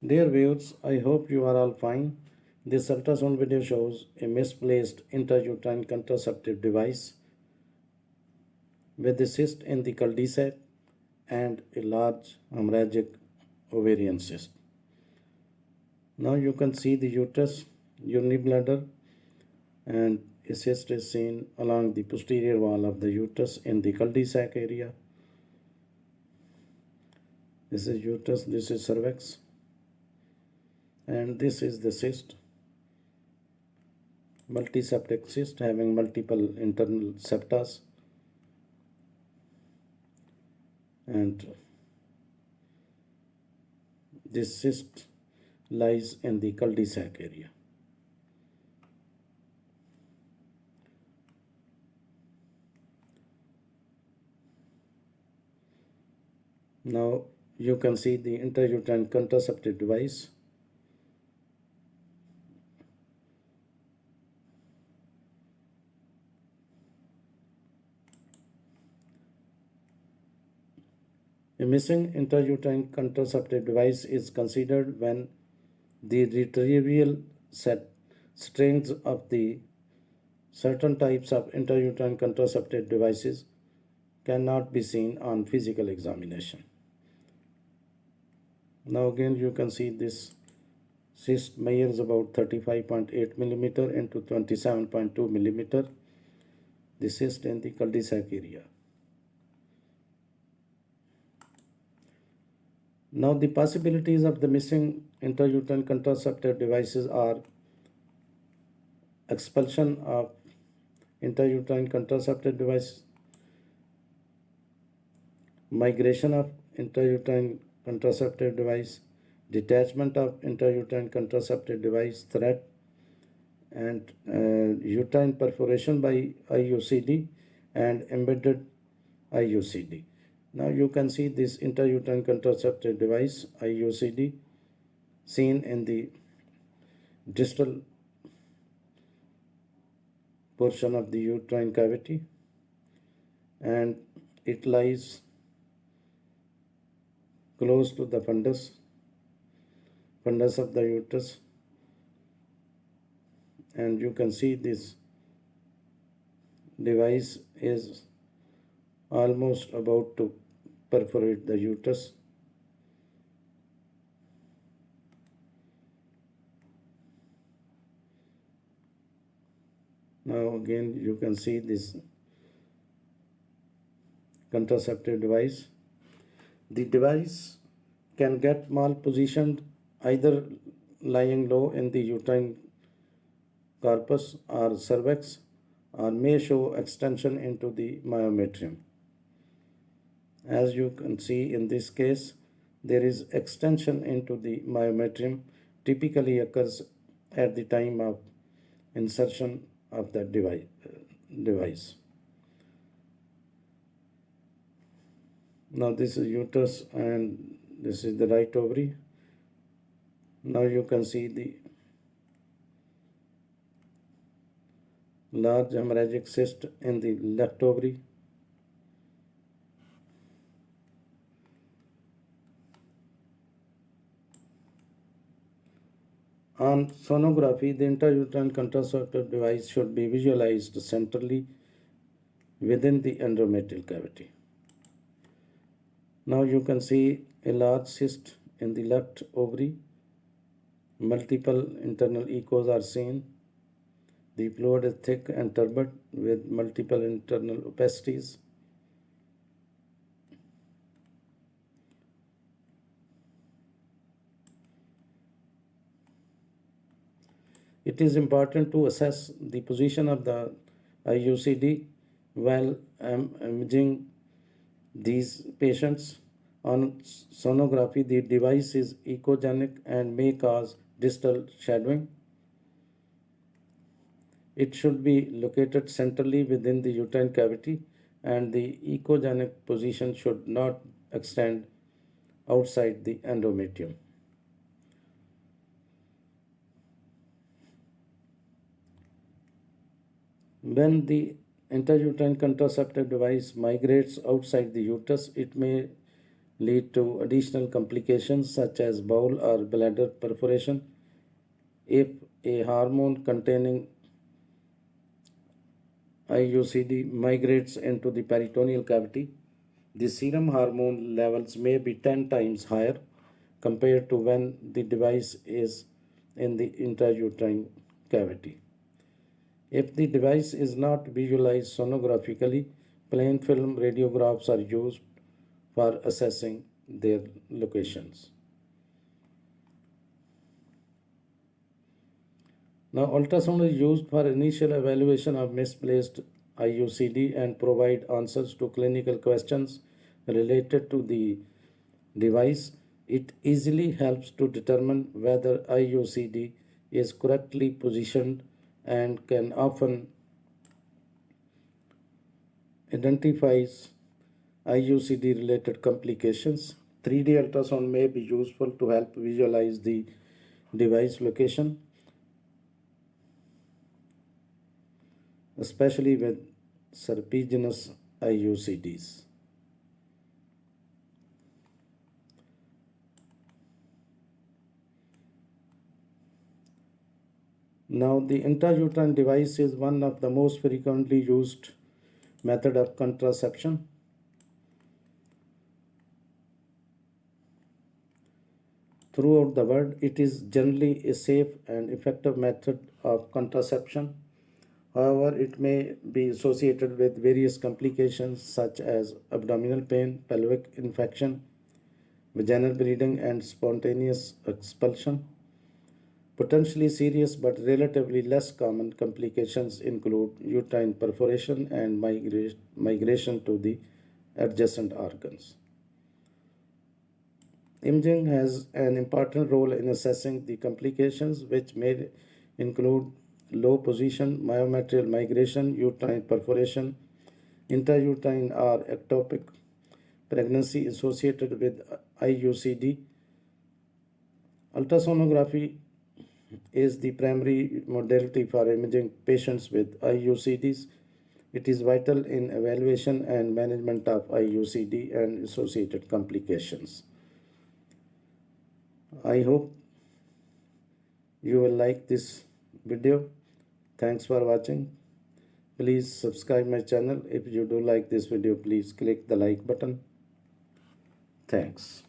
Dear viewers, I hope you are all fine. This ultrasound video shows a misplaced intrauterine contraceptive device with a cyst in the cul-de-sac and a large hemorrhagic ovarian cyst. Now you can see the uterus, urinary bladder, and a cyst is seen along the posterior wall of the uterus in the cul-de-sac area. This is uterus, this is cervix, and this is the cyst. Multiseptic cyst having multiple internal septas, and this cyst lies in the cul-de-sac area. Now you can see the intrauterine contraceptive device. A missing intrauterine contraceptive device is considered when the retrieval strings of the certain types of intrauterine contraceptive devices cannot be seen on physical examination. Now again you can see this cyst measures about 35.8 millimeter into 27.2 millimeter. The cyst in the cul-de-sac area. Now the possibilities of the missing intrauterine contraceptive devices are expulsion of intrauterine contraceptive device, migration of intrauterine contraceptive device, detachment of intrauterine contraceptive device, threat, and uterine perforation by IUCD and embedded IUCD. Now you can see this intrauterine contraceptive device IUCD seen in the distal portion of the uterine cavity, and it lies close to the fundus of the uterus, and you can see this device is almost about to perforate the uterus. Now again you can see this contraceptive device. The device can get malpositioned either lying low in the uterine corpus or cervix, or may show extension into the myometrium. As you can see in this case, there is extension into the myometrium, typically occurs at the time of insertion of the device. Now this is uterus and this is the right ovary. Now you can see the large hemorrhagic cyst in the left ovary. On sonography, the intrauterine contraceptive device should be visualized centrally within the endometrial cavity. Now you can see a large cyst in the left ovary. Multiple internal echoes are seen. The fluid is thick and turbid with multiple internal opacities. It is important to assess the position of the IUCD while imaging these patients. On sonography, the device is echogenic and may cause distal shadowing. It should be located centrally within the uterine cavity, and the echogenic position should not extend outside the endometrium. When the intrauterine contraceptive device migrates outside the uterus, it may lead to additional complications such as bowel or bladder perforation. If a hormone containing IUCD migrates into the peritoneal cavity, the serum hormone levels may be 10 times higher compared to when the device is in the intrauterine cavity. If the device is not visualized sonographically, plain film radiographs are used for assessing their locations. Now, ultrasound is used for initial evaluation of misplaced IUCD and provide answers to clinical questions related to the device. It easily helps to determine whether IUCD is correctly positioned and can often identifies IUCD related complications. 3D ultrasound may be useful to help visualize the device location, especially with serpiginous IUCDs. Now, the intrauterine device is one of the most frequently used method of contraception. Throughout the world, it is generally a safe and effective method of contraception. However, it may be associated with various complications such as abdominal pain, pelvic infection, vaginal bleeding, and spontaneous expulsion. Potentially serious but relatively less common complications include uterine perforation and migration to the adjacent organs. Imaging has an important role in assessing the complications, which may include low position, myometrial migration, uterine perforation, intrauterine or ectopic pregnancy associated with IUCD. Ultrasonography is the primary modality for imaging patients with IUCDs. It is vital in evaluation and management of IUCD and associated complications. I hope you will like this video. Thanks for watching. Please subscribe my channel. If you do like this video, please click the like button. Thanks.